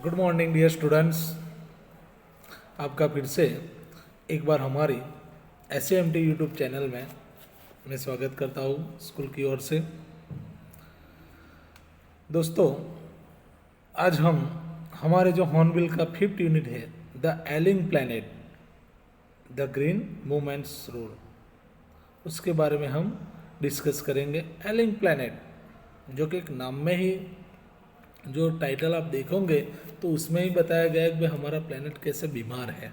Good morning dear students. आपका फिर से एक बार हमारी SAMT यूट्यूब चैनल में मैं स्वागत करता हूँ स्कूल की ओर से। दोस्तों, आज हम हमारे जो हॉर्नबिल का 5th यूनिट है the ailing planet the green movements rule, उसके बारे में हम डिस्कस करेंगे। एलिंग प्लैनेट जो कि एक नाम में ही जो टाइटल आप देखोगे तो उसमें ही बताया गया है कि हमारा प्लैनेट कैसे बीमार है।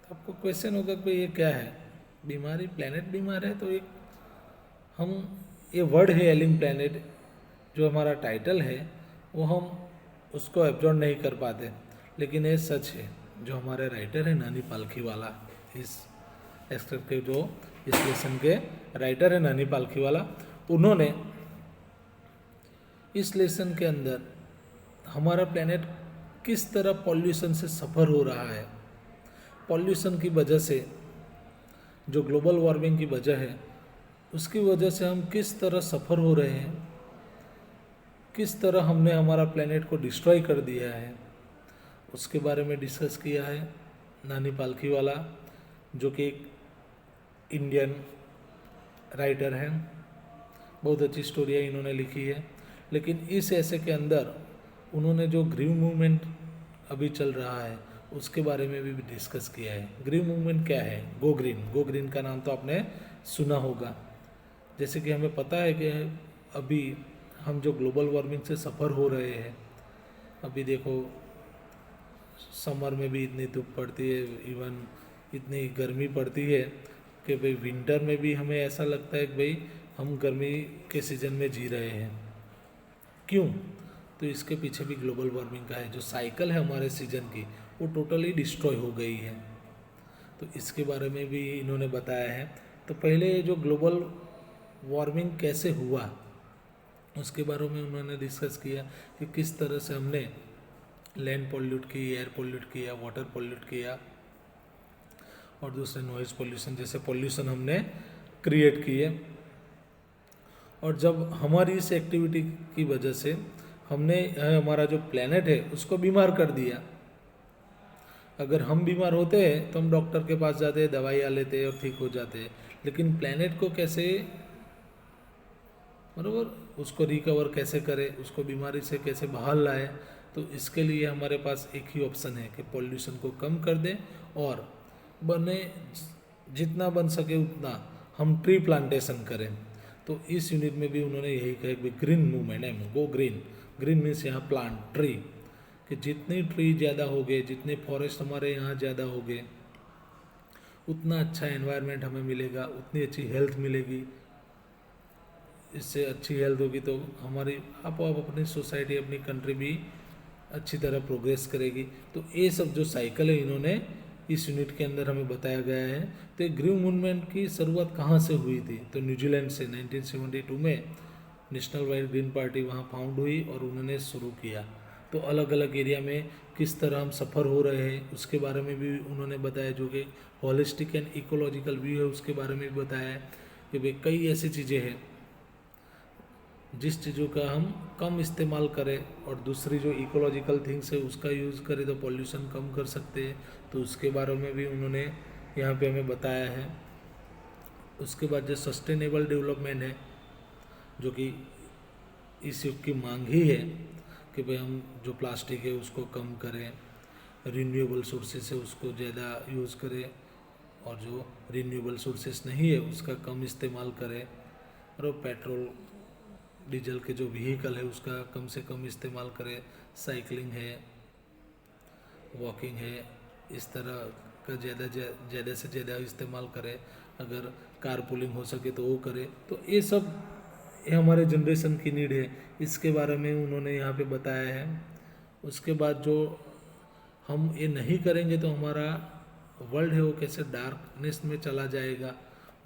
तो आपको क्वेश्चन होगा कि ये क्या है, बीमारी, प्लैनेट बीमार है? तो एक हम ये वर्ड है एलिंग प्लैनेट, जो हमारा टाइटल है वो हम उसको एब्जॉर्ब नहीं कर पाते, लेकिन ये सच है। जो हमारे राइटर है नानी पालखीवाला, इस एक्सट्रैक्ट के जो इस लेसन के राइटर है नानी पालखीवाला, उन्होंने इस लेसन के अंदर हमारा प्लैनेट किस तरह पॉल्यूशन से सफ़र हो रहा है, पॉल्यूशन की वजह से, जो ग्लोबल वार्मिंग की वजह है उसकी वजह से हम किस तरह सफ़र हो रहे हैं, किस तरह हमने हमारा प्लैनेट को डिस्ट्रॉय कर दिया है, उसके बारे में डिस्कस किया है नानी पालखीवाला, जो कि एक इंडियन राइटर हैं। बहुत अच्छी स्टोरियाँ इन्होंने लिखी है। लेकिन इस ऐसे के अंदर उन्होंने जो ग्रीन मूवमेंट अभी चल रहा है उसके बारे में भी डिस्कस किया है। ग्रीन मूवमेंट क्या है? Go green. गो ग्रीन का नाम तो आपने सुना होगा। जैसे कि हमें पता है कि अभी हम जो ग्लोबल वार्मिंग से सफ़र हो रहे हैं, अभी देखो समर में भी इतनी धूप पड़ती है, इवन इतनी गर्मी पड़ती है कि भाई विंटर में भी हमें ऐसा लगता है कि भाई हम गर्मी के सीज़न में जी रहे हैं। क्यों? तो इसके पीछे भी ग्लोबल वार्मिंग का है। जो साइकिल है हमारे सीजन की वो टोटली डिस्ट्रॉय हो गई है। तो इसके बारे में भी इन्होंने बताया है। तो पहले जो ग्लोबल वार्मिंग कैसे हुआ उसके बारे में उन्होंने डिस्कस किया कि किस तरह से हमने लैंड पोल्यूट की, एयर पोल्यूट किया, वाटर पोल्यूट किया और दूसरे नॉइज़ पोल्यूशन जैसे पोल्यूशन हमने क्रिएट किए। और जब हमारी इस एक्टिविटी की वजह से हमने हमारा जो प्लैनेट है उसको बीमार कर दिया। अगर हम बीमार होते हैं तो हम डॉक्टर के पास जाते, दवाइयाँ लेते और ठीक हो जाते, लेकिन प्लैनेट को कैसे, बराबर, उसको रिकवर कैसे करें, उसको बीमारी से कैसे बहाल लाए, तो इसके लिए हमारे पास एक ही ऑप्शन है कि पॉल्यूशन को कम कर दें और बने जितना बन सके उतना हम ट्री प्लांटेशन करें। तो इस यूनिट में भी उन्होंने यही कहा कि ग्रीन मूवमेंट है, गो ग्रीन। ग्रीन मीन्स यहाँ प्लांट, ट्री, कि जितनी ट्री ज़्यादा हो गए, जितने फॉरेस्ट हमारे यहाँ ज़्यादा हो गए, उतना अच्छा एनवायरनमेंट हमें मिलेगा, उतनी अच्छी हेल्थ मिलेगी। इससे अच्छी हेल्थ होगी तो हमारी आप अपनी सोसाइटी, अपनी कंट्री भी अच्छी तरह प्रोग्रेस करेगी। तो ये सब जो साइकिल है इन्होंने इस यूनिट के अंदर हमें बताया गया है। तो ग्रीन मूवमेंट की शुरुआत कहाँ से हुई थी? तो न्यूजीलैंड से 1972 में नेशनल वाइड ग्रीन पार्टी वहाँ फाउंड हुई और उन्होंने शुरू किया। तो अलग अलग एरिया में किस तरह हम सफ़र हो रहे हैं उसके बारे में भी उन्होंने बताया, जो कि होलिस्टिक एंड इकोलॉजिकल व्यू है उसके बारे में भी बताया है कि भाई कई ऐसी चीज़ें हैं जिस चीज़ों का हम कम इस्तेमाल करें और दूसरी जो इकोलॉजिकल थिंग्स है उसका यूज़ करें तो पॉल्यूशन कम कर सकते हैं। तो उसके बारे में भी उन्होंने यहाँ पे हमें बताया है। उसके बाद जो सस्टेनेबल डेवलपमेंट है, जो कि इस युग की मांग ही है कि भाई हम जो प्लास्टिक है उसको कम करें, रिन्यूएबल सोर्सेज से उसको ज़्यादा यूज़ करें और जो रिन्यूएबल सोर्सेज नहीं है उसका कम इस्तेमाल करें, और पेट्रोल डीजल के जो व्हीकल है उसका कम से कम इस्तेमाल करें, साइकिलिंग है, वॉकिंग है, इस तरह का ज़्यादा से ज़्यादा इस्तेमाल करें। अगर कार पूलिंग हो सके तो वो करें। तो ये सब ये हमारे जनरेशन की नीड है, इसके बारे में उन्होंने यहाँ पे बताया है। उसके बाद जो हम ये नहीं करेंगे तो हमारा वर्ल्ड है वो कैसे डार्कनेस में चला जाएगा,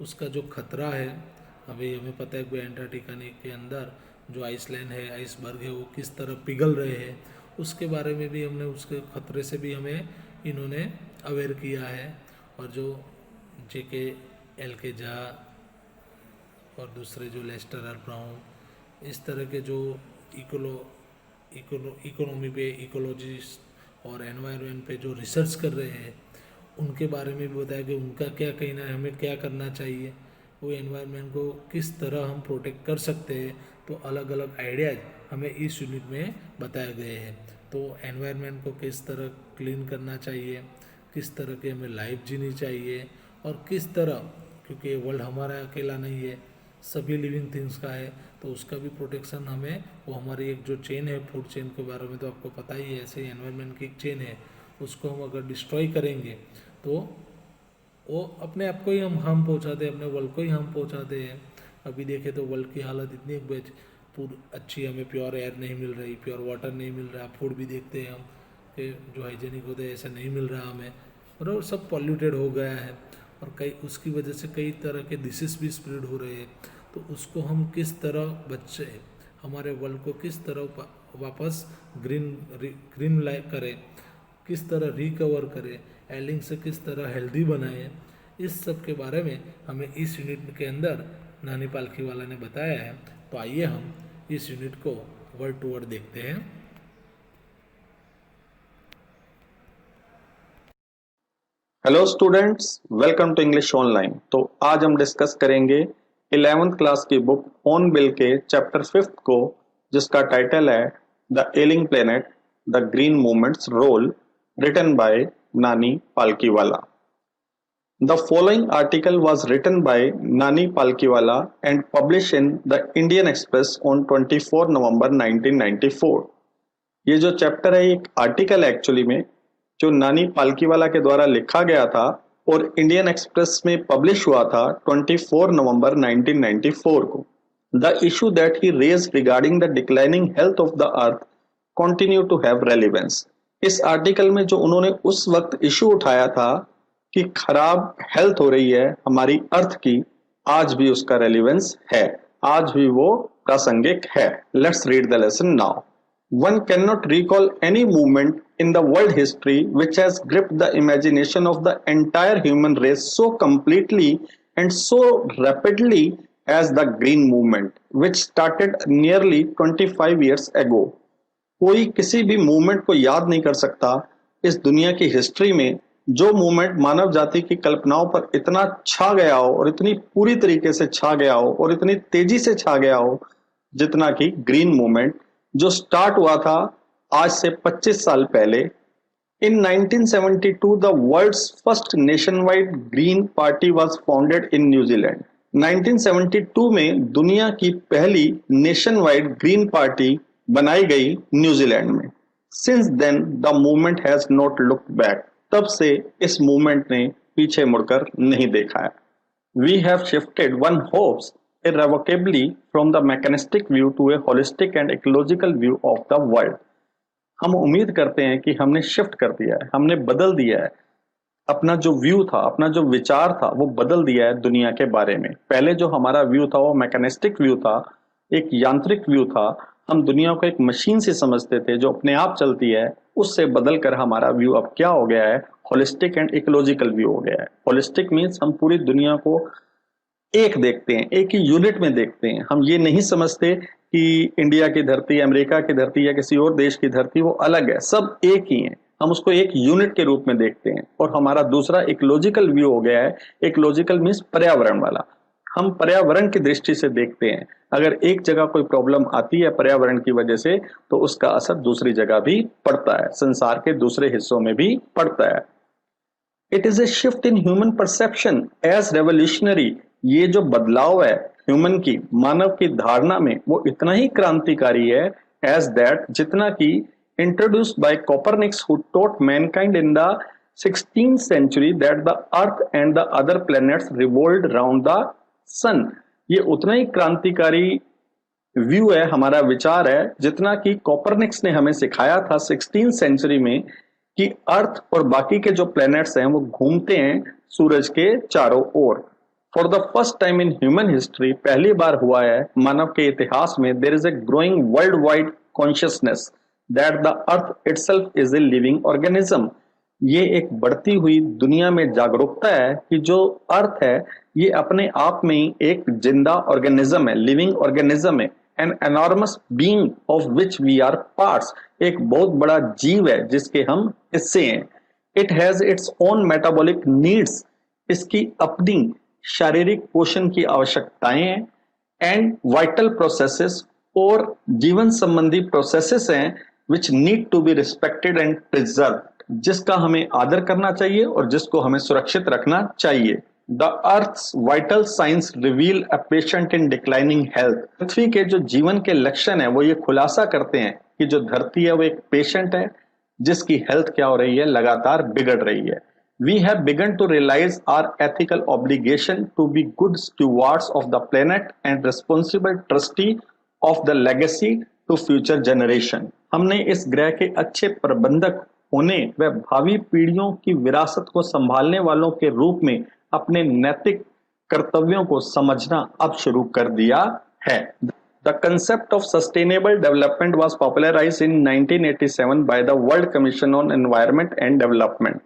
उसका जो खतरा है। अभी हमें पता है कि एंटार्क्टिका के अंदर जो आइसलैंड है, आइसबर्ग है, वो किस तरह पिघल रहे हैं, उसके बारे में भी हमने, उसके खतरे से भी हमें इन्होंने अवेयर किया है। और जो जेके एल के झा और दूसरे जो लेस्टर आर ब्राउन, इस तरह के जो इकोनॉमी पे, इकोलॉजिस्ट और एनवायरनमेंट पे जो रिसर्च कर रहे हैं उनके बारे में भी बताया कि उनका क्या कहना है, हमें क्या करना चाहिए, वो एनवायरनमेंट को किस तरह हम प्रोटेक्ट कर सकते हैं। तो अलग अलग आइडियाज हमें इस यूनिट में बताए गए हैं। तो एनवायरनमेंट को किस तरह क्लीन करना चाहिए, किस तरह की हमें लाइफ जीनी चाहिए, और किस तरह, क्योंकि वर्ल्ड हमारा अकेला नहीं है, सभी लिविंग थिंग्स का है, तो उसका भी प्रोटेक्शन हमें, वो हमारी एक जो चेन है, फूड चेन के बारे में तो आपको पता ही है, ऐसे ही एनवायरनमेंट की एक चेन है, उसको हम अगर डिस्ट्रॉय करेंगे तो वो अपने आप को ही हम हार्म पहुँचाते हैं, अपने वर्ल्ड को ही हार्म पहुँचाते हैं। अभी देखें तो वर्ल्ड की हालत इतनी पूरी अच्छी, हमें प्योर एयर नहीं मिल रही, प्योर वाटर नहीं मिल रहा, फूड भी देखते हैं हम कि जो हाइजेनिक होते हैं ऐसा नहीं मिल रहा हमें, और सब पॉल्यूटेड हो गया है, और कई उसकी वजह से कई तरह के डिसीज भी स्प्रेड हो रहे हैं। तो उसको हम किस तरह बच्चे, हमारे वर्ल्ड को किस तरह वापस ग्रीन लाइक करें, किस तरह रिकवर करें, एलिंग से किस तरह हेल्दी बनाएं, इस सब के बारे में हमें इस यूनिट के अंदर नानी पालखीवाला ने बताया है। तो आइए हम इस यूनिट को वर्ड टू वर्ड देखते हैं। Hello students, welcome to English online. तो आज हम डिस्कस करेंगे 11th क्लास की बुक ऑन बिल के चैप्टर 5th को, जिसका टाइटल है the ailing planet, the green movement's role, written by Nani Palkhivala. The following article was written by Nani Palkiwala and published in the Indian Express on 24 November 1994। ये जो chapter है एक article actually में जो नानी पालकीवाला के द्वारा लिखा गया था और इंडियन एक्सप्रेस में पब्लिश हुआ था 24 नवंबर 1994 को। The issue that he raised regarding the declining health of the earth continue to have relevance. इस आर्टिकल में जो उन्होंने उस वक्त इशू उठाया था कि खराब हेल्थ हो रही है हमारी अर्थ की, आज भी उसका रेलेवेंस है, आज भी वो प्रासंगिक है। Let's read the lesson now. One cannot recall any movement in the world history which has gripped the imagination of the entire human race so completely and so rapidly as the Green Movement, which started nearly 25 years ago. कोई किसी भी movement को याद नहीं कर सकता इस दुनिया की हिस्ट्री में जो मूवमेंट मानव जाति की कल्पनाओं पर इतना छा गया हो और इतनी पूरी तरीके से छा गया हो और इतनी तेजी से छा गया हो जितना कि ग्रीन मूवमेंट, जो स्टार्ट हुआ था आज से 25 साल पहले। In 1972 the world's first nationwide green party was founded in New Zealand. 1972 में दुनिया की पहली नेशनवाइड ग्रीन पार्टी बनाई गई न्यूजीलैंड में। Since then the movement has not looked back. तब से इस मूवमेंट ने पीछे मुड़कर नहीं देखा है। We have shifted one hopes irrevocably from the mechanistic view to a holistic and ecological view of the world। हम उम्मीद करते हैं कि हमने शिफ्ट कर दिया है, हमने बदल दिया है अपना जो व्यू था, अपना जो विचार था वो बदल दिया है दुनिया के बारे में। पहले जो हमारा व्यू था वो मैकेनिस्टिक व्यू था, एक यांत्रिक व्यू था, हम दुनिया को एक मशीन से समझते थे जो अपने आप चलती है। उससे बदलकर हमारा व्यू अब क्या हो गया है, होलिस्टिक एंड इकोलॉजिकल व्यू हो गया है। होलिस्टिक मीन्स हम पूरी दुनिया को एक देखते हैं, एक ही यूनिट में देखते हैं। हम ये नहीं समझते कि इंडिया की धरती, अमेरिका की धरती या किसी और देश की धरती वो अलग है, सब एक ही है। हम उसको एक यूनिट के रूप में देखते हैं। और हमारा दूसरा इकोलॉजिकल व्यू हो गया है। इकोलॉजिकल मीन्स पर्यावरण वाला। हम पर्यावरण की दृष्टि से देखते हैं। अगर एक जगह कोई प्रॉब्लम आती है पर्यावरण की वजह से तो उसका असर दूसरी जगह भी पड़ता है, संसार के दूसरे हिस्सों में भी पड़ता है। It is a shift in human perception as revolutionary. ये जो बदलाव है ह्यूमन की, मानव की धारणा में, वो इतना ही क्रांतिकारी है एज दैट जितना कि introduced by Copernicus who taught Mankind in the 16th century that the earth and the other planets revolved around the sun। ये उतना ही क्रांतिकारी व्यू है, हमारा विचार है, जितना कि कोपरनिकस ने हमें सिखाया था 16th सेंचुरी में कि अर्थ और बाकी के जो प्लैनेट्स हैं वो घूमते हैं सूरज के चारों ओर। For the first time in human history, पहली बार हुआ है मानव के इतिहास में, there is a growing world wide consciousness that the earth itself is a living organism. ये एक बढ़ती हुई दुनिया में जागरूकता है कि जो अर्थ है ये अपने आप में ही एक जिंदा ऑर्गेनिज्म है, लिविंग ऑर्गेनिज्म है। An enormous being of which we are parts, एक बहुत बड़ा जीव है जिसके हम हिस्से हैं। It has its own metabolic needs, इसकी अपनी शारीरिक पोषण की आवश्यकताएं हैं, एंड वाइटल प्रोसेसेस, और जीवन संबंधी प्रोसेसेस हैं which need to be respected and preserve, जिसका हमें आदर करना चाहिए और जिसको हमें सुरक्षित रखना चाहिए। The earth's vital science reveal a patient in declining health, पृथ्वी के जो जीवन के लक्षण है वो ये खुलासा करते हैं कि जो धरती है वो एक पेशेंट है जिसकी हेल्थ क्या हो रही है, लगातार बिगड़ रही है। We have begun to realize our ethical obligation to be good stewards of the planet and responsible trustee of the legacy to future generation. हमने इस ग्रह के अच्छे प्रबंधक होने व भावी पीढ़ियों की विरासत को संभालने वालों के रूप में अपने नैतिक कर्तव्यों को समझना अब शुरू कर दिया है। The concept of sustainable development was popularized in 1987 by the World Commission on Environment and Development.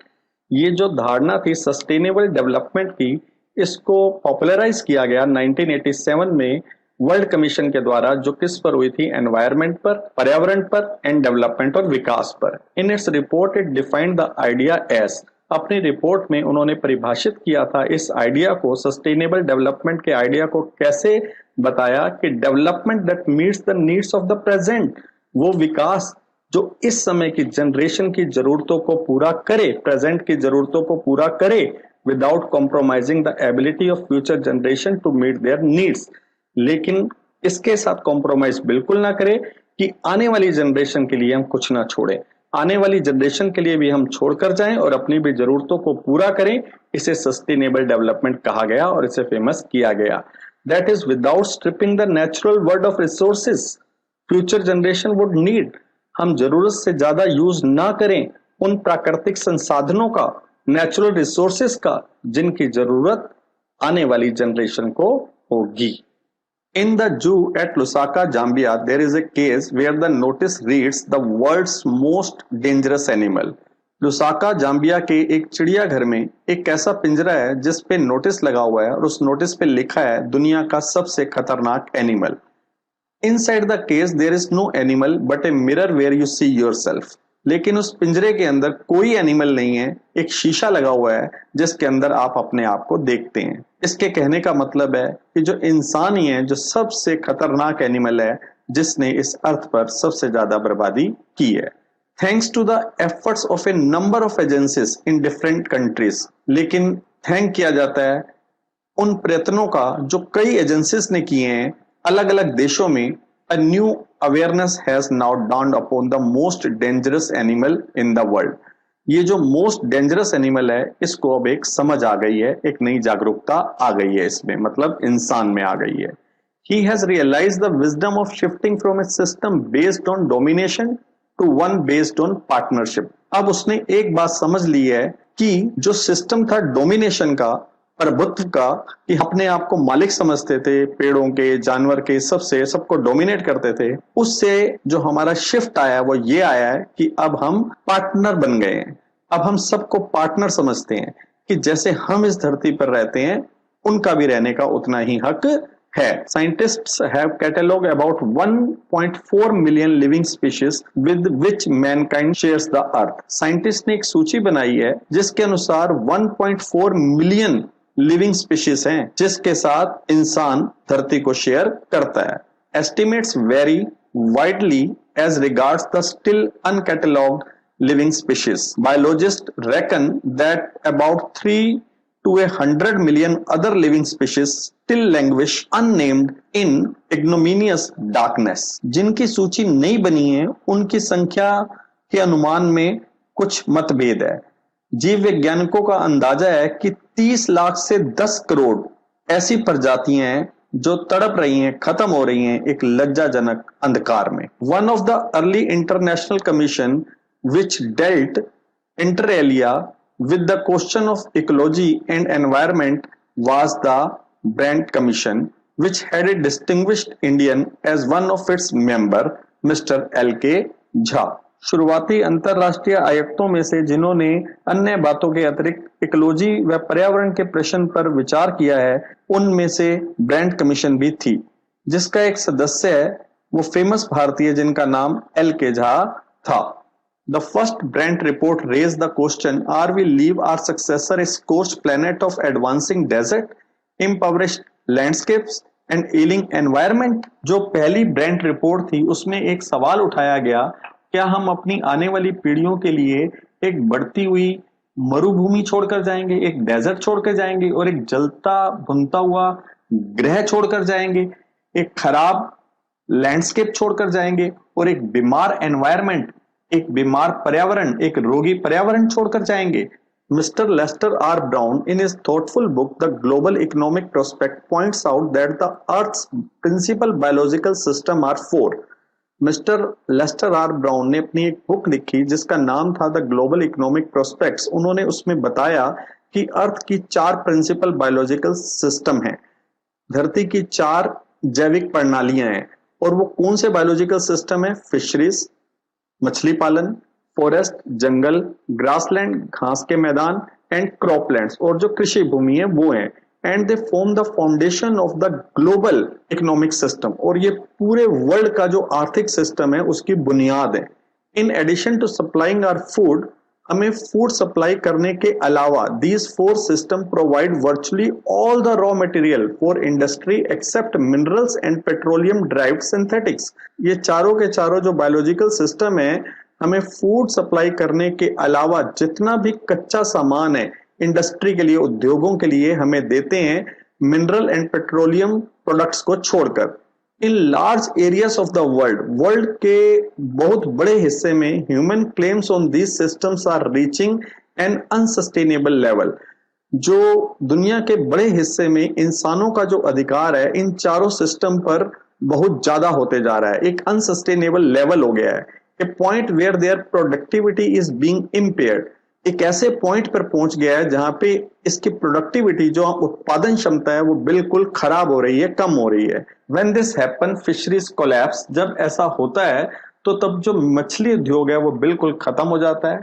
ये जो धारणा थी सस्टेनेबल डेवलपमेंट की, इसको पॉपुलराइज किया गया 1987 में वर्ल्ड कमीशन के द्वारा, जो किस पर हुई थी, एनवायरनमेंट पर, पर्यावरण पर, एंड डेवलपमेंट और विकास पर। In its report it defined the idea as, अपनी रिपोर्ट में उन्होंने परिभाषित किया था इस आइडिया को, सस्टेनेबल डेवलपमेंट के आइडिया को कैसे बताया कि development that meets the needs of the present, वो विकास जो इस समय की जनरेशन की जरूरतों को पूरा करे, प्रेजेंट की जरूरतों को पूरा करे, without compromising the ability of future generation to meet their needs, लेकिन इसके साथ कॉम्प्रोमाइज बिल्कुल ना करे कि आने वाली जनरेशन के लिए हम कुछ ना छोड़ें, आने वाली जनरेशन के लिए भी हम छोड़कर जाएं और अपनी भी जरूरतों को पूरा करें। इसे सस्टेनेबल डेवलपमेंट कहा गया और इसे फेमस किया गया। That is without stripping the natural world of resources future generation would need, हम जरूरत से ज्यादा यूज ना करें उन प्राकृतिक संसाधनों का, नेचुरल रिसोर्सेस का, जिनकी जरूरत आने वाली जनरेशन को होगी। In the zoo at Lusaka, Zambia, there is a case where the notice reads the world's most dangerous animal. Lusaka Zambia के एक चिड़ियाघर में एक ऐसा पिंजरा है जिस पे नोटिस लगा हुआ है और उस नोटिस पे लिखा है दुनिया का सबसे खतरनाक animal. Inside the case there is no animal but a mirror where you see yourself. लेकिन उस पिंजरे के अंदर कोई एनिमल नहीं है, एक शीशा लगा हुआ है जिसके अंदर आप अपने आप को देखते हैं। इसके कहने का मतलब है कि जो इंसान ही है जो सबसे खतरनाक एनिमल है जिसने इस अर्थ पर सबसे ज्यादा बर्बादी की है। Thanks to the efforts of a number of agencies in different countries, लेकिन थैंक किया जाता है उन प्रयत्नों का जो कई एजेंसीज ने किए हैं अलग अलग देशों में। A new awareness has now dawned upon the most dangerous animal in the world. ये जो most dangerous animal है इसको अब एक समझ आ गई है, एक नई जागरूकता आ गई है, इसमें मतलब इंसान में आ गई है। He has realized the wisdom of shifting from a system based on domination to one based on partnership. अब उसने एक बात समझ ली है कि जो सिस्टम था डोमिनेशन का, प्रभुत्व का, कि अपने आप को मालिक समझते थे, पेड़ों के, जानवर के, सबसे सबको डोमिनेट करते थे, उससे जो हमारा शिफ्ट आया वो ये आया है कि अब हम पार्टनर बन गए हैं। अब हम सबको पार्टनर समझते हैं कि जैसे हम इस धरती पर रहते हैं उनका भी रहने का उतना ही हक है। Scientists have catalogued about 1.4 million living species with which mankind shares the earth. Scientists ने एक सूची बनाई है जिसके अनुसार 1.4 मिलियन लिविंग स्पीशीज हैं जिसके साथ इंसान धरती को शेयर करता है। Estimates very widely as regards the still uncatalogued living species. Biologist reckon that about 3 to 100 million other living species still languish unnamed in ignominious darkness. जिनकी सूची नहीं बनी है उनकी संख्या के अनुमान में कुछ मतभेद है। जीव वैज्ञानिकों का अंदाजा है कि 30 लाख से 10 करोड़ ऐसी प्रजातियां हैं जो तड़प रही हैं, खत्म हो रही हैं एक लज्जाजनक अंधकार में। One of the early international commission which dealt inter alia with the question of ecology and environment was the Brandt Commission, which had a distinguished Indian as one of its member, Mr. L.K. Jha. शुरुआती अंतरराष्ट्रीय आयुक्तों में से जिन्होंने अन्य बातों के अतिरिक्त इकोलॉजी व पर्यावरण के प्रश्न पर विचार किया है उनमें से ब्रैंड कमीशन भी थी। जिसका एक सदस्य है वो फेमस भारतीय जिनका नाम एल के झा था। The first Brent report raised the question, are we leave our successor a scorched planet of advancing desert, impoverished landscapes and ailing environment? जो पहली ब्रेंट रिपोर्ट थी उसमें एक सवाल उठाया गया, क्या हम अपनी आने वाली पीढ़ियों के लिए एक बढ़ती हुई मरुभूमि छोड़कर जाएंगे, एक डेजर्ट छोड़कर जाएंगे और एक जलता भुनता हुआ ग्रह छोड़कर जाएंगे, एक खराब लैंडस्केप छोड़कर जाएंगे और एक बीमार एनवायरमेंट, एक बीमार पर्यावरण, एक रोगी पर्यावरण छोड़कर जाएंगे? Mr. Lester R. Brown, in his thoughtful book, The Global Economic Prospect, points out that the Earth's principal biological system are four. Mister Lester R Brown ने अपनी एक बुक लिखी जिसका नाम था द ग्लोबल इकोनॉमिक प्रोस्पेक्ट्स। उन्होंने उसमें बताया कि अर्थ की चार प्रिंसिपल बायोलॉजिकल सिस्टम है, धरती की चार जैविक प्रणालियां हैं। और वो कौन से बायोलॉजिकल सिस्टम है? फिशरीज, मछली पालन, फॉरेस्ट जंगल, ग्रासलैंड घास के मैदान एंड क्रॉपलैंड्स, और जो कृषि भूमि है वो है। And they form the foundation of the global economic system, और ये पूरे वर्ल्ड का जो आर्थिक सिस्टम है उसकी बुनियाद है। In addition to supplying our food, हमें फूड सप्लाई करने के अलावा these four system provide virtually all the raw material for industry except minerals and petroleum derived synthetics. ये चारों के चारों जो बायोलॉजिकल सिस्टम है हमें फूड सप्लाई करने के अलावा जितना भी कच्चा सामान है इंडस्ट्री के लिए, उद्योगों के लिए हमें देते हैं, मिनरल एंड पेट्रोलियम प्रोडक्ट्स को छोड़कर। In large areas of the world के बहुत बड़े हिस्से में human claims on these systems are reaching an unsustainable level. जो दुनिया के बड़े हिस्से में इंसानों का जो अधिकार है इन चारों सिस्टम पर बहुत ज्यादा होते जा रहा है, एक अनसस्टेनेबल लेवल हो गया है। A point where there productivity is being impaired, एक ऐसे पॉइंट पर पहुंच गया है जहां पे इसकी प्रोडक्टिविटी, जो उत्पादन क्षमता है, वो बिल्कुल खराब हो रही है, कम हो रही है। When this happen fisheries collapse, जब ऐसा होता है तो तब जो मछली उद्योग है वो बिल्कुल खत्म हो जाता है,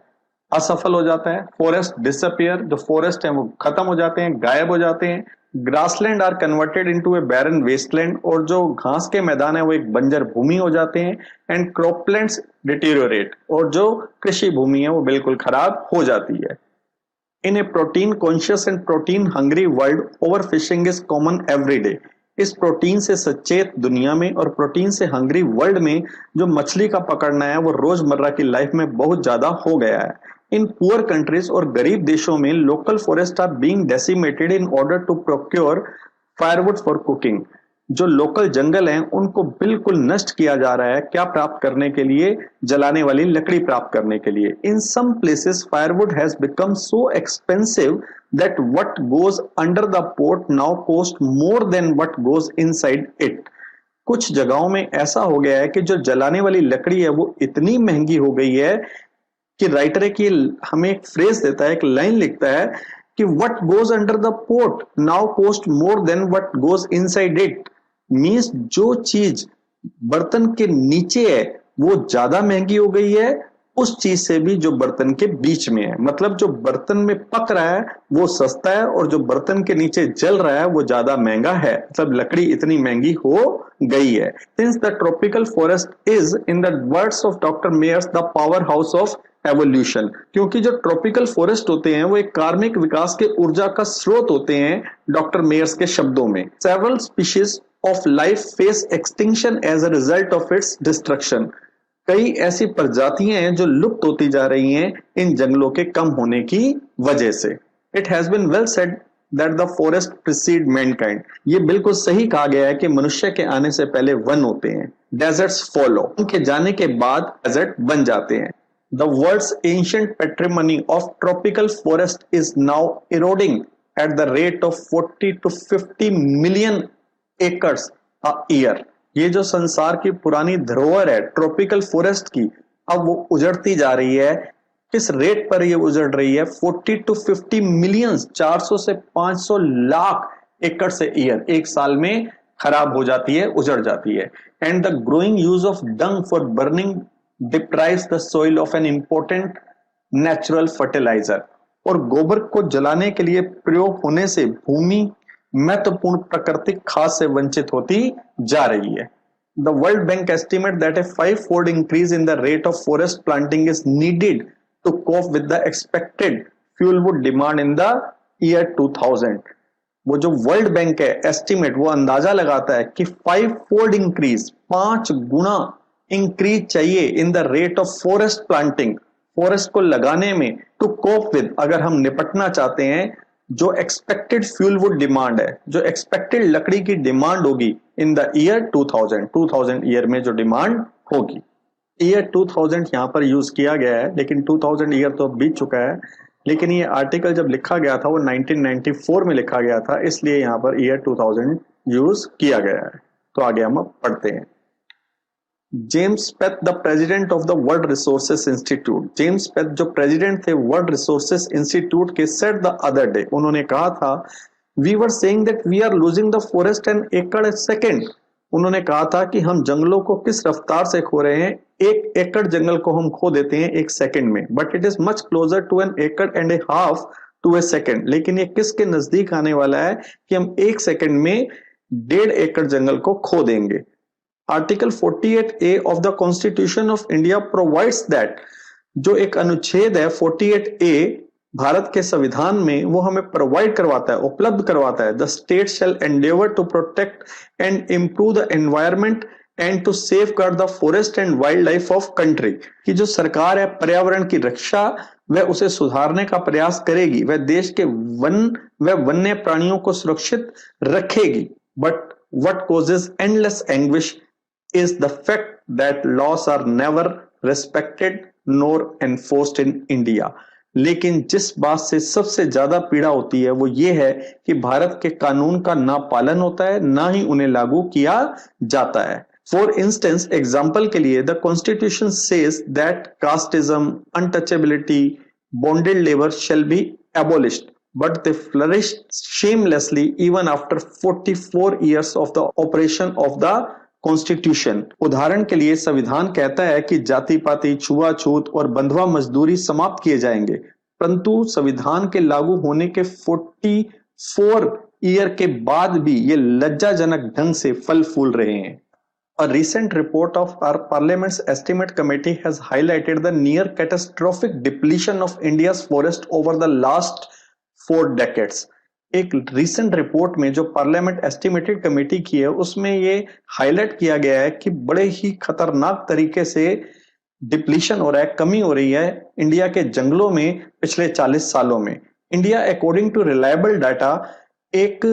असफल हो जाता है। फॉरेस्ट डिसअपियर, जो फॉरेस्ट है वो खत्म हो जाते हैं, गायब हो जाते हैं। Grassland are converted into a barren wasteland, और जो घास के मैदान है वो एक बंजर भूमि हो जाते हैं। एंड क्रॉपलैंड्स डिटीरियोरेट, और जो कृषि भूमि है वो बिल्कुल खराब हो जाती है। In a protein conscious and protein hungry world, over fishing is common every day. इस प्रोटीन से सचेत दुनिया में और प्रोटीन से हंग्री वर्ल्ड में जो मछली का पकड़ना है वो रोजमर्रा की लाइफ में बहुत ज्यादा हो गया है। इन पुअर कंट्रीज, और गरीब देशों में, local forest are being decimated in order to procure firewood for cooking. जो लोकल जंगल हैं उनको बिल्कुल नष्ट किया जा रहा है, क्या प्राप्त करने के लिए? जलाने वाली लकड़ी प्राप्त करने के लिए। In some places firewood has become so expensive that what goes under the pot now cost more than what goes inside it. कुछ जगहों में ऐसा हो गया है कि जो जलाने वाली लकड़ी है वो इतनी महंगी हो गई है कि राइटर है कि हमें एक फ्रेज देता है, एक लाइन लिखता है कि what goes under the pot now cost more than what goes inside it. Means जो चीज बर्तन के नीचे है वो ज्यादा महंगी हो गई है उस चीज से भी जो बर्तन के बीच में है। मतलब जो बर्तन में पक रहा है वो सस्ता है और जो बर्तन के नीचे जल रहा है वो ज्यादा महंगा है। मतलब लकड़ी इतनी महंगी हो गई है। Since the tropical forest is, in the words of doctor Myers, the power house of evolution, क्योंकि जो ट्रॉपिकल फॉरेस्ट होते हैं वो एक कार्मिक विकास के ऊर्जा का स्रोत होते हैं डॉक्टर मेयर्स के शब्दों में। Several species of life face extinction as a result of its destruction. कई ऐसी प्रजातियां हैं जो लुप्त होती जा रही हैं इन जंगलों के कम होने की वजह से। It has been well said that the forest precede mankind. ये बिल्कुल सही कहा गया है कि मनुष्य के आने से पहले वन होते हैं, डेजर्ट्स फॉलो, उनके जाने के बाद डेजर्ट बन जाते हैं। The world's ancient patrimony of tropical forest is now eroding at the rate of 40 to 50 million acres a year. ये जो संसार की पुरानी धरोहर है ट्रॉपिकल फॉरेस्ट की, अब वो उजड़ती जा रही है। किस रेट पर ये उजड़ रही है? 40 to 50 मिलियन, 400 से 500 लाख एकड़ से ईयर, एक साल में खराब हो जाती है, उजड़ जाती है। And the growing use of dung for burning deprives the soil of an important natural fertilizer। और गोबर को जलाने के लिए प्रयोग होने से भूमि महत्वपूर्ण प्राकृतिक खाद से वंचित होती जा रही है। The World Bank estimate that a five-fold increase in the rate of forest planting is needed to cope with the expected fuelwood demand in the year 2000। वो जो वर्ल्ड बैंक है एस्टिमेट वो अंदाजा लगाता है कि 5-fold इंक्रीज, 5 गुना increase चाहिए in the rate of forest planting, forest को लगाने में, टू कोप विद, अगर हम निपटना चाहते हैं जो एक्सपेक्टेड फ्यूलवुड डिमांड है, जो एक्सपेक्टेड लकड़ी की डिमांड होगी इन द ईयर 2000 ईयर में जो डिमांड होगी। ईयर 2000 यहां पर यूज किया गया है, लेकिन 2000 ईयर तो बीत चुका है, लेकिन ये आर्टिकल जब लिखा गया था वो 1994 में लिखा गया था, इसलिए यहां पर ईयर 2000 यूज किया गया है। तो आगे हम अब पढ़ते हैं। James Speth, the president of the World Resources Institute, James Speth जो प्रेसिडेंट थे वर्ल्ड रिसोर्सेस इंस्टीट्यूट के, सेड द अदर डे, उन्होंने कहा था, we were saying that we are losing the forest an acre a second. उन्होंने कहा था कि हम जंगलों को किस रफ्तार से खो रहे हैं, 1 एकड़ जंगल को हम खो देते हैं 1 सेकेंड में, but it is much closer to an acre and a half to a second. लेकिन ये किसके नजदीक आने वाला है कि हम 1 सेकेंड में 1.5 एकड़ जंगल को खो देंगे। Article 48A of the constitution of India provides that, जो एक अनुच्छेद है 48A भारत के संविधान में, वो हमें प्रोवाइड करवाता है, उपलब्ध करवाता है, the state shall endeavour to protect and improve the environment and to safeguard the forest and wild life of country, कि जो सरकार है पर्यावरण की रक्षा वह उसे सुधारने का प्रयास करेगी, वह देश के वन व वन्य प्राणियों को सुरक्षित रखेगी। But what causes endless anguish is the fact that laws are never respected nor enforced in India। लेकिन जिस बात से सबसे ज्यादा पीड़ा होती है वो ये है कि भारत के कानून का ना पालन होता है, ना ही उन्हें लागू किया जाता है। फॉर इंस्टेंस, एग्जाम्पल के लिए, the constitution says that casteism, untouchability, bonded labour shall be abolished, but they flourished shamelessly even after 44 years of the operation of the Constitution। उदाहरण के लिए संविधान कहता है कि जाति पाति, छुआछूत और बंधुआ मजदूरी समाप्त किए जाएंगे, परंतु संविधान के लागू होने के 44 ईयर के बाद भी ये लज्जाजनक ढंग से फल फूल रहे हैं। A recent report of our Parliament's Estimate Committee has highlighted the near catastrophic depletion of India's forest over the last 4 decades। एक रिसेंट रिपोर्ट में जो पार्लियामेंट एस्टिमेटेड कमेटी की है उसमें ये हाईलाइट किया गया है कि बड़े ही खतरनाक तरीके से डिप्लीशन हो रहा है, कमी हो रही है इंडिया के जंगलों में पिछले 40 सालों में। India according to reliable data, एक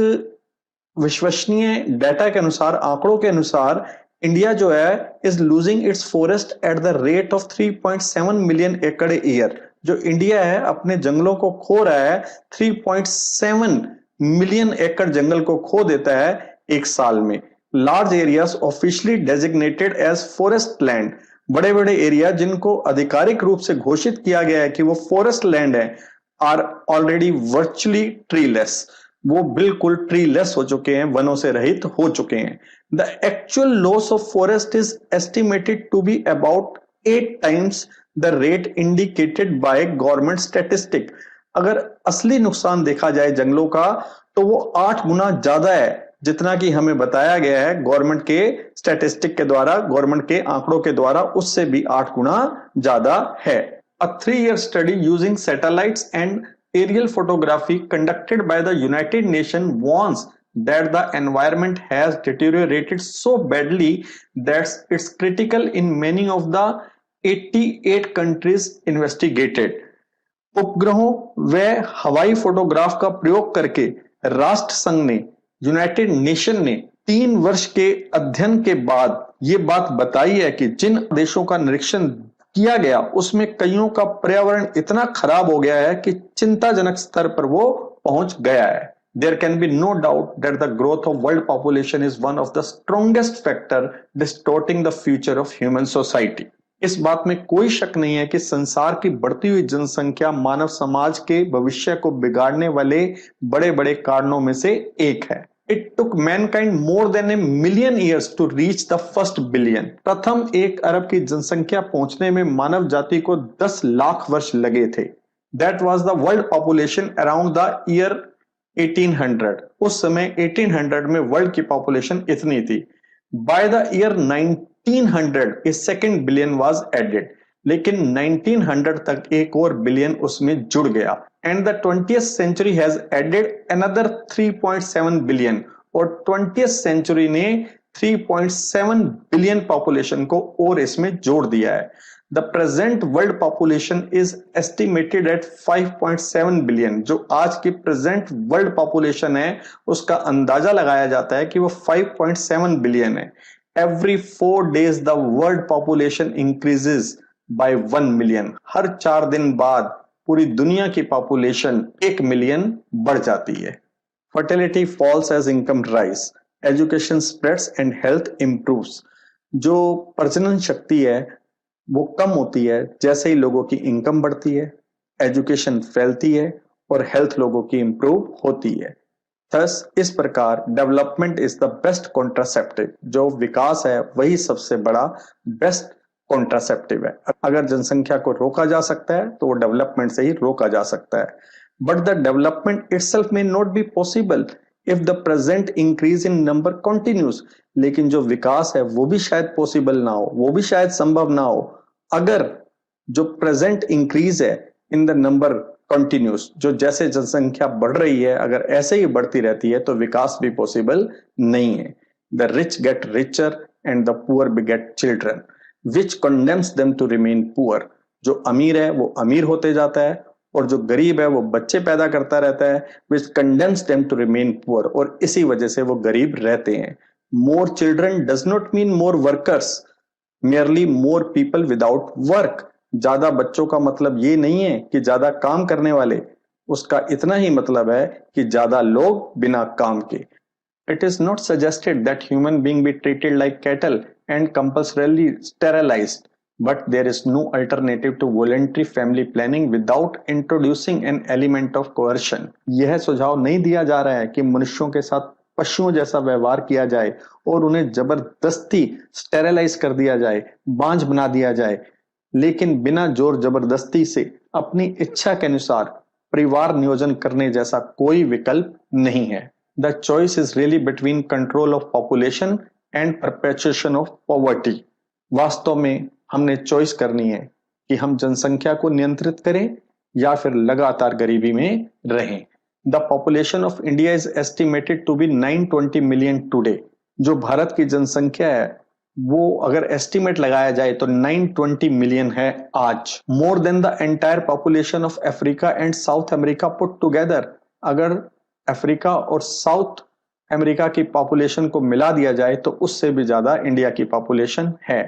विश्वसनीय डाटा के अनुसार, आंकड़ों के अनुसार, इंडिया जो है is losing its forest at the rate of 3.7 million एकड़ ईयर। जो इंडिया है अपने जंगलों को खो रहा है, 3.7 मिलियन एकड़ जंगल को खो देता है 1 साल में। Large areas officially designated as forest land, बड़े बड़े एरिया जिनको आधिकारिक रूप से घोषित किया गया है कि वो फॉरेस्ट लैंड है, आर ऑलरेडी वर्चुअली ट्रीलेस, वो बिल्कुल ट्रीलेस हो चुके हैं, वनों से रहित हो चुके हैं। The actual loss of forest is estimated to be about 8 times the rate indicated by government statistic. अगर असली नुकसान देखा जाए जंगलों का तो वो 8 गुना ज्यादा है जितना कि हमें बताया गया है गवर्नमेंट के स्टैटिस्टिक के द्वारा, गवर्नमेंट के आंकड़ों के द्वारा, उससे भी 8 गुना ज्यादा है। A 3-year study using satellites and aerial photography conducted by the United Nations warns that the environment has deteriorated so badly that it's critical in many of the 88 countries investigated। उपग्रहों व हवाई फोटोग्राफ का प्रयोग करके राष्ट्र संघ ने, United nation ने 3 वर्ष के अध्ययन के बाद ये बात बताई है कि जिन देशों का निरीक्षण किया गया उसमें कईयों का पर्यावरण इतना खराब हो गया है कि चिंताजनक स्तर पर वो पहुंच गया है। There can be no doubt that the growth of world population is one of the strongest factor distorting the future of human society। इस बात में कोई शक नहीं है कि संसार की बढ़ती हुई जनसंख्या मानव समाज के भविष्य को बिगाड़ने वाले बड़े बड़े कारणों में से एक है। It took mankind more than a million years to reach the first billion। प्रथम 1 अरब की जनसंख्या पहुंचने में मानव जाति को 10 लाख वर्ष लगे थे। That was the world population around the year 1800, उस समय 1800 में वर्ल्ड की पॉपुलेशन इतनी थी। By the year 1900 a second billion was added, लेकिन 1900 तक एक और बिलियन उसमें जुड़ गया। And the 20th century has added another 3.7 billion, और 20th सेंचुरी ने 3.7 बिलियन पॉपुलेशन को और इसमें जोड़ दिया है। The present world population is estimated at 5.7 billion. जो आज की प्रेजेंट वर्ल्ड पॉपुलेशन है उसका अंदाजा लगाया जाता है कि वो 5.7 बिलियन है। Every 4 days the world population increases by 1 million. हर 4 दिन बाद पूरी दुनिया की पॉपुलेशन 1 मिलियन बढ़ जाती है। Fertility falls as income rise, education spreads and health improves. जो प्रजनन शक्ति है वो कम होती है जैसे ही लोगों की इनकम बढ़ती है, एजुकेशन फैलती है और हेल्थ लोगों की इंप्रूव होती है। थस इस प्रकार development is the best contraceptive. जो विकास है वही सबसे बड़ा बेस्ट कॉन्ट्रासेप्टिव है। अगर जनसंख्या को रोका जा सकता है तो वो डेवलपमेंट से ही रोका जा सकता है। But the development itself may not be possible if the present increase in number continues. लेकिन जो विकास है वो भी शायद पॉसिबल ना हो, वो भी शायद संभव ना हो अगर जो प्रेजेंट इंक्रीज है इन द नंबर कंटिन्यूस। जो जैसे जनसंख्या बढ़ रही है अगर ऐसे ही बढ़ती रहती है तो विकास भी पॉसिबल नहीं है। The rich get richer and the poor beget children which condemns them to remain poor. जो अमीर है वो अमीर होते जाता है और जो गरीब है वो बच्चे पैदा करता रहता है, which condemns them to remain poor, और इसी वजह से वो गरीब रहते हैं। More children does not mean more workers, merely more people without work। ज्यादा बच्चों का मतलब ये नहीं है कि ज्यादा काम करने वाले, उसका इतना ही मतलब है कि ज्यादा लोग बिना काम के। It is not suggested that human being be treated like cattle and compulsorily sterilized, but there is no alternative to voluntary family planning without introducing an element of coercion। यह सुझाव नहीं दिया जा रहा है कि मनुष्यों के साथ पशुओं जैसा व्यवहार किया जाए और उन्हें जबरदस्ती स्टेरिलाइज कर दिया जाए, बांझ बना दिया जाए, लेकिन बिना जोर जबरदस्ती से अपनी इच्छा के अनुसार परिवार नियोजन करने जैसा कोई विकल्प नहीं है। The choice is really between control of population and perpetuation of poverty. वास्तव में हमने चॉइस करनी है कि हम जनसंख्या को नियंत्रित करें या फिर लगातार गरीबी में रहें। The population of India is estimated to be 920 million today. जो भारत की जनसंख्या है वो अगर एस्टिमेट लगाया जाए तो 920 मिलियन है आज। More than the entire population of Africa and south America put together. अगर अफ्रीका और साउथ अमेरिका की पॉपुलेशन को मिला दिया जाए तो उससे भी ज्यादा इंडिया की पॉपुलेशन है।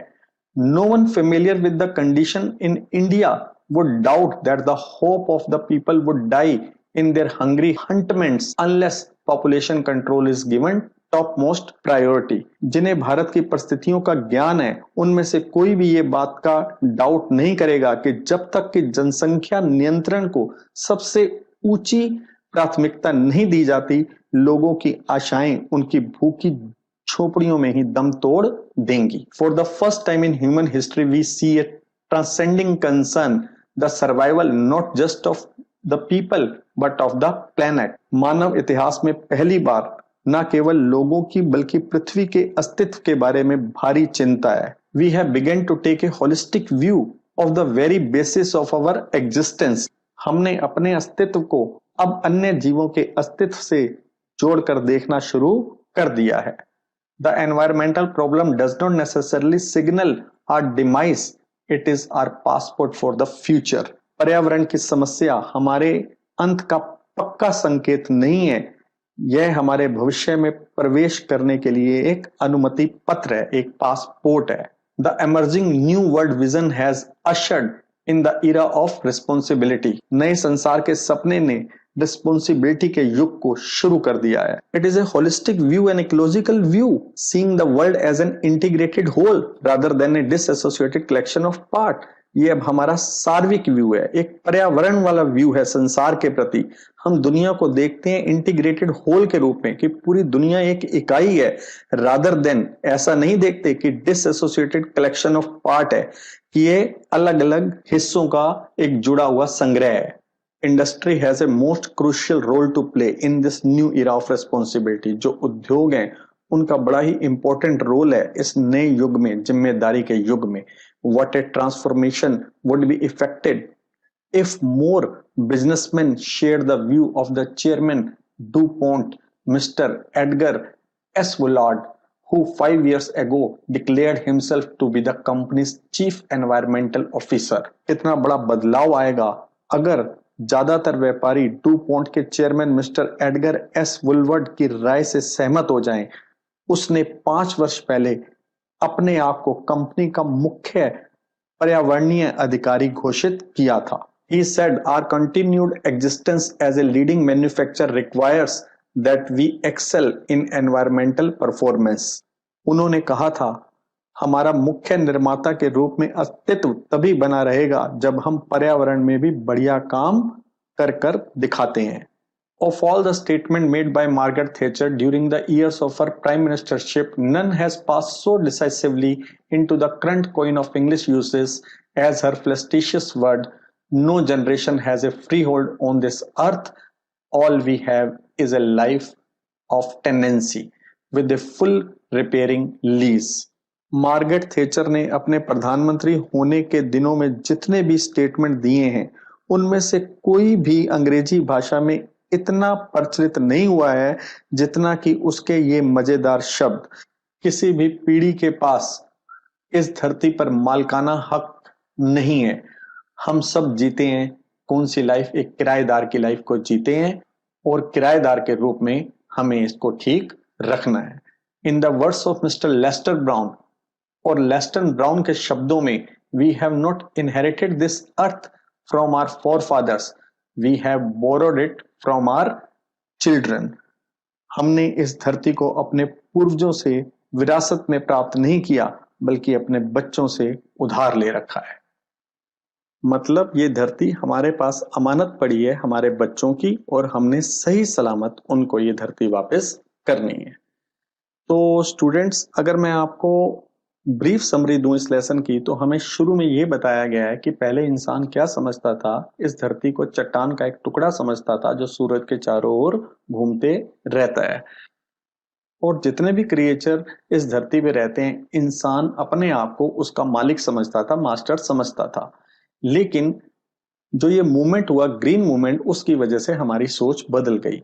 No one familiar with the condition in India would doubt that the hope of the people would die in their hungry huntsmen unless population control is given topmost priority। जिन्हें भारत की परिस्थितियों का ज्ञान है उनमें से कोई भी ये बात का डाउट नहीं करेगा कि जब तक कि जनसंख्या नियंत्रण को सबसे ऊंची प्राथमिकता नहीं दी जाती, लोगों की आशाएं उनकी भूखी झोपड़ियों में ही दम तोड़ देंगी। For the first time in human history we see a transcending concern the survival not just of the people but of the planet. मानव इतिहास में पहली बार न केवल लोगों की बल्कि पृथ्वी के अस्तित्व के बारे में भारी चिंता है। We have begun to take a holistic view of the very basis of our existence. हमने अपने अस्तित्व को अब अन्य जीवों के अस्तित्व से जोड़कर देखना शुरू कर दिया है। The environmental problem does not necessarily signal our demise, it is our passport for the future. पर्यावरण की समस्या हमारे अंत का पक्का संकेत नहीं है, यह हमारे भविष्य में प्रवेश करने के लिए एक अनुमति पत्र है, एक पासपोर्ट है। The emerging new world vision has ushered in the era of responsibility. नए संसार के सपने ने रिस्पॉन्सिबिलिटी के युग को शुरू कर दिया है। It is a holistic view and ecological view, seeing the world as an integrated whole rather than a disassociated collection of part. ये अब हमारा सार्विक व्यू है, एक पर्यावरण वाला व्यू है संसार के प्रति। हम दुनिया को देखते हैं इंटीग्रेटेड होल के रूप में कि पूरी दुनिया एक इकाई है, रादर देन ऐसा नहीं देखते कि डिसएसोसिएटेड कलेक्शन ऑफ पार्ट है, कि ये अलग अलग हिस्सों का एक जुड़ा हुआ संग्रह है। Industry has a most crucial role to play in this new era of responsibility. जो उद्योग हैं उनका बड़ा ही इंपॉर्टेंट रोल है इस नए युग में, जिम्मेदारी के युग में। What A transformation would be affected if more businessmen shared the view of the chairman DuPont, Mr. Edgar S. Woolard, who 5 years ago declared himself to be the company's chief environmental officer। इतना बड़ा बदलाव आएगा अगर ज्यादातर व्यापारी do के chairman mister Edgar S वुलवर्ड की राय से सहमत हो जाएं। उसने 5 वर्ष पहले अपने आप को कंपनी का मुख्य पर्यावरणीय अधिकारी घोषित किया था। He said our continued existence as a leading manufacturer requires that we excel in environmental performance। उन्होंने कहा था हमारा मुख्य निर्माता के रूप में अस्तित्व तभी बना रहेगा जब हम पर्यावरण में भी बढ़िया काम कर दिखाते हैं। Of all the statements made by Margaret Thatcher during the years of her prime ministership, none has passed so decisively into the current coin of English uses as her flirtatious word, "No generation has a freehold on this earth. All we have is a life of tenancy with a full repairing lease." Margaret thatched ने अपने प्रधानमंत्री होने के दिनों में जितने भी statement दिए हैं उनमें से कोई भी अंग्रेजी भाषा में इतना प्रचलित नहीं हुआ है जितना कि उसके ये मजेदार शब्द। किसी भी पीढ़ी के पास इस धरती पर मालिकाना हक नहीं है। हम सब जीते हैं कौन सी लाइफ? एक किराएदार की लाइफ को जीते हैं और किराएदार के रूप में हमें इसको ठीक रखना है। In the words of mister Lester Brown, और लेस्टर ब्राउन के शब्दों में, we have not inherited this earth from our forefathers, we have borrowed it from our children. हमने इस धरती को अपने पूर्वजों से विरासत में प्राप्त नहीं किया बल्कि अपने बच्चों से उधार ले रखा है। मतलब ये धरती हमारे पास अमानत पड़ी है हमारे बच्चों की, और हमने सही सलामत उनको ये धरती वापस करनी है। तो स्टूडेंट्स, अगर मैं आपको ब्रीफ समरी दूं इस लेसन की, तो हमें शुरू में ये बताया गया है कि पहले इंसान क्या समझता था। इस धरती को चट्टान का एक टुकड़ा समझता था जो सूरज के चारों ओर घूमते रहता है, और जितने भी क्रिएचर इस धरती पे रहते हैं, इंसान अपने आप को उसका मालिक समझता था, मास्टर समझता था। लेकिन जो ये मूवमेंट हुआ, ग्रीन मूवमेंट, उसकी वजह से हमारी सोच बदल गई।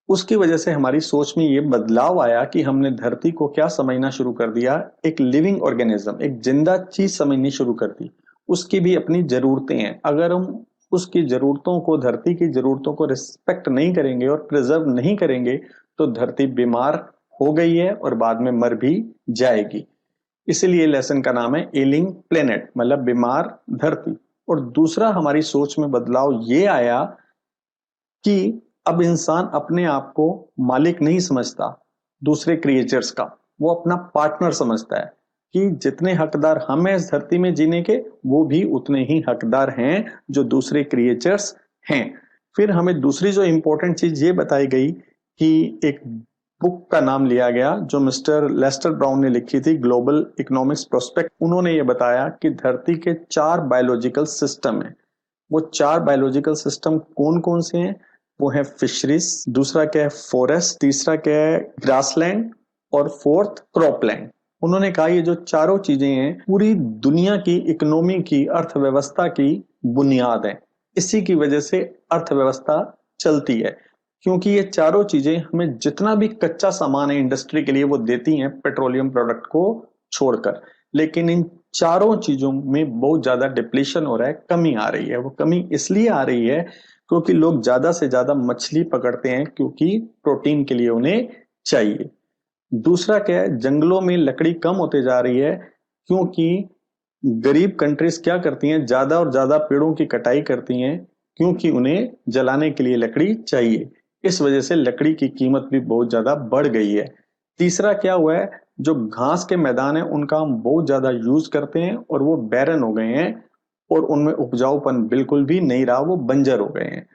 उसकी वजह से हमारी सोच में ये बदलाव आया कि हमने धरती को क्या समझना शुरू कर दिया, एक लिविंग ऑर्गेनिज्म, एक जिंदा चीज समझनी शुरू कर दी। उसकी भी अपनी जरूरतें हैं। अगर हम उसकी जरूरतों को, धरती की जरूरतों को रिस्पेक्ट नहीं करेंगे और प्रिजर्व नहीं करेंगे तो धरती बीमार हो गई है और बाद में मर भी जाएगी। इसीलिए लेसन का नाम है एलिंग प्लेनेट, मतलब बीमार धरती। और दूसरा हमारी सोच में बदलाव ये आया कि अब इंसान अपने आप को मालिक नहीं समझता दूसरे क्रिएचर्स का, वो अपना पार्टनर समझता है कि जितने हकदार हम हैं इस धरती में जीने के, वो भी उतने ही हकदार हैं जो दूसरे क्रिएचर्स हैं। फिर हमें दूसरी जो इंपॉर्टेंट चीज ये बताई गई कि एक बुक का नाम लिया गया जो मिस्टर लेस्टर ब्राउन ने लिखी थी, ग्लोबल इकोनॉमिक्स प्रोस्पेक्ट। उन्होंने ये बताया कि धरती के 4 बायोलॉजिकल सिस्टम हैं। वो 4 बायोलॉजिकल सिस्टम कौन कौन से हैं? वो है फिशरीज, दूसरा क्या है फॉरेस्ट, तीसरा क्या है ग्रासलैंड, और फोर्थ क्रॉपलैंड। उन्होंने कहा ये जो चारों चीजें हैं पूरी दुनिया की इकोनॉमी की, अर्थव्यवस्था की बुनियाद है। इसी की वजह से अर्थव्यवस्था चलती है, क्योंकि ये चारों चीजें हमें जितना भी कच्चा सामान है इंडस्ट्री के लिए वो देती हैं, पेट्रोलियम प्रोडक्ट को छोड़कर। लेकिन इन चारों चीजों में बहुत ज्यादा डिप्लीशन हो रहा है, कमी आ रही है। वो कमी इसलिए आ रही है क्योंकि लोग ज्यादा से ज्यादा मछली पकड़ते हैं, क्योंकि प्रोटीन के लिए उन्हें चाहिए। दूसरा क्या है, जंगलों में लकड़ी कम होते जा रही है, क्योंकि गरीब कंट्रीज क्या करती हैं, ज्यादा और ज्यादा पेड़ों की कटाई करती हैं, क्योंकि उन्हें जलाने के लिए लकड़ी चाहिए। इस वजह से लकड़ी की कीमत भी बहुत ज्यादा बढ़ गई है। तीसरा क्या हुआ है, जो घास के मैदान है उनका हम बहुत ज्यादा यूज करते हैं और वो बैरन हो गए हैं और उनमें उपजाऊपन बिल्कुल भी नहीं रहा, वो बंजर हो गए हैं।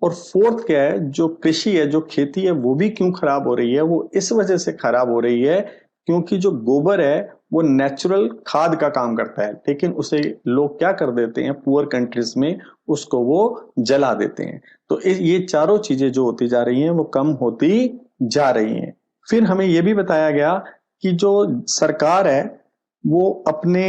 और फोर्थ क्या है, जो कृषि है, जो खेती है, वो भी क्यों खराब हो रही है? वो इस वजह से खराब हो रही है क्योंकि जो गोबर है वो नेचुरल खाद का काम करता है, लेकिन उसे लोग क्या कर देते हैं पुअर कंट्रीज में, उसको वो जला देते हैं। तो ये चारों चीजें जो होती जा रही हैं वो कम होती जा रही हैं। फिर हमें ये भी बताया गया कि जो सरकार है वो अपने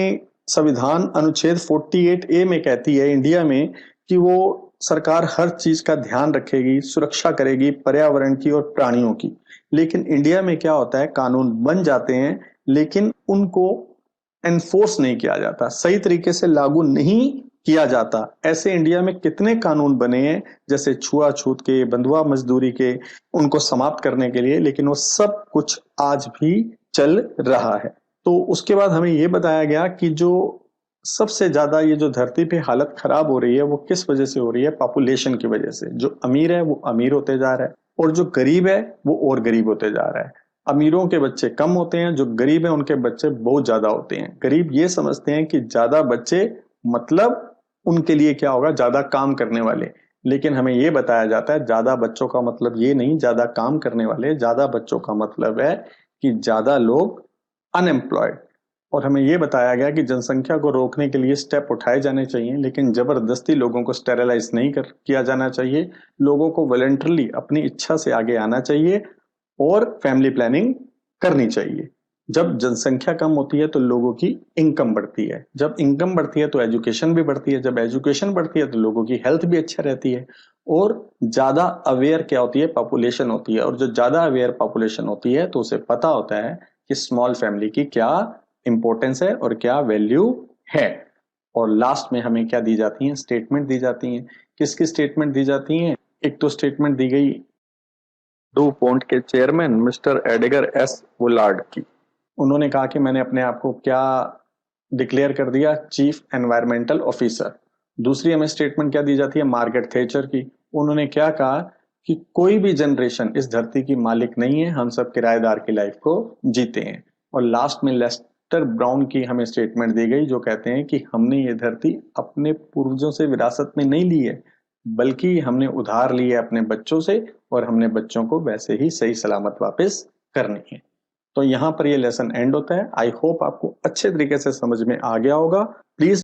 संविधान अनुच्छेद 48A में कहती है इंडिया में कि वो सरकार हर चीज का ध्यान रखेगी, सुरक्षा करेगी पर्यावरण की और प्राणियों की। लेकिन इंडिया में क्या होता है, कानून बन जाते हैं लेकिन उनको एनफोर्स नहीं किया जाता, सही तरीके से लागू नहीं किया जाता। ऐसे इंडिया में कितने कानून बने हैं, जैसे छुआछूत के, बंधुआ मजदूरी के, उनको समाप्त करने के लिए, लेकिन वो सब कुछ आज भी चल रहा है। तो उसके बाद हमें ये बताया गया कि जो सबसे ज्यादा ये जो धरती पे हालत खराब हो रही है वो किस वजह से हो रही है, पॉपुलेशन की वजह से। जो अमीर है वो अमीर होते जा रहा है और जो गरीब है वो और गरीब होते जा रहा है। अमीरों के बच्चे कम होते हैं, जो गरीब हैं उनके बच्चे बहुत ज्यादा होते हैं। गरीब ये समझते हैं कि ज्यादा बच्चे मतलब उनके लिए क्या होगा, ज्यादा काम करने वाले। लेकिन हमें ये बताया जाता है ज्यादा बच्चों का मतलब ये नहीं ज्यादा काम करने वाले, ज्यादा बच्चों का मतलब है कि ज्यादा लोग अनएम्प्लॉयड। और हमें यह बताया गया कि जनसंख्या को रोकने के लिए स्टेप उठाए जाने चाहिए, लेकिन जबरदस्ती लोगों को स्टेरलाइज नहीं किया जाना चाहिए। लोगों को वॉलंटरली अपनी इच्छा से आगे आना चाहिए और फैमिली प्लानिंग करनी चाहिए। जब जनसंख्या कम होती है तो लोगों की इनकम बढ़ती है, जब इनकम बढ़ती है तो एजुकेशन भी बढ़ती है, जब एजुकेशन बढ़ती है तो लोगों की हेल्थ भी अच्छा रहती है। और ज्यादा अवेयर क्या होती है, पॉपुलेशन होती है। और जो ज्यादा अवेयर पॉपुलेशन होती है तो उसे पता होता है कि स्मॉल फैमिली की क्या इंपॉर्टेंस है और क्या वैल्यू है। और लास्ट में हमें क्या दी जाती है, स्टेटमेंट दी जाती है। किसकी स्टेटमेंट दी जाती है, एक तो स्टेटमेंट दी गई डू पॉन्ट के chairman mister Edgar S Woolard की। उन्होंने कहा कि मैंने अपने आप को क्या डिक्लेयर कर दिया, चीफ एनवायरमेंटल ऑफिसर। दूसरी हमें स्टेटमेंट क्या दी जाती है, मार्गरेट थैचर की। उन्होंने क्या कहा कि कोई भी जनरेशन इस धरती की मालिक नहीं है, हम सब किराएदार की लाइफ को जीते हैं। और लास्ट में लेस्टर ब्राउन की हमें स्टेटमेंट दी गई जो कहते हैं कि हमने ये धरती अपने पूर्वजों से विरासत में नहीं ली है, बल्कि हमने उधार ली है अपने बच्चों से, और हमने बच्चों को वैसे ही सही सलामत वापस करनी है। तो यहाँ पर ये लेसन एंड होता है। आई होप आपको अच्छे तरीके से समझ में आ गया होगा। प्लीज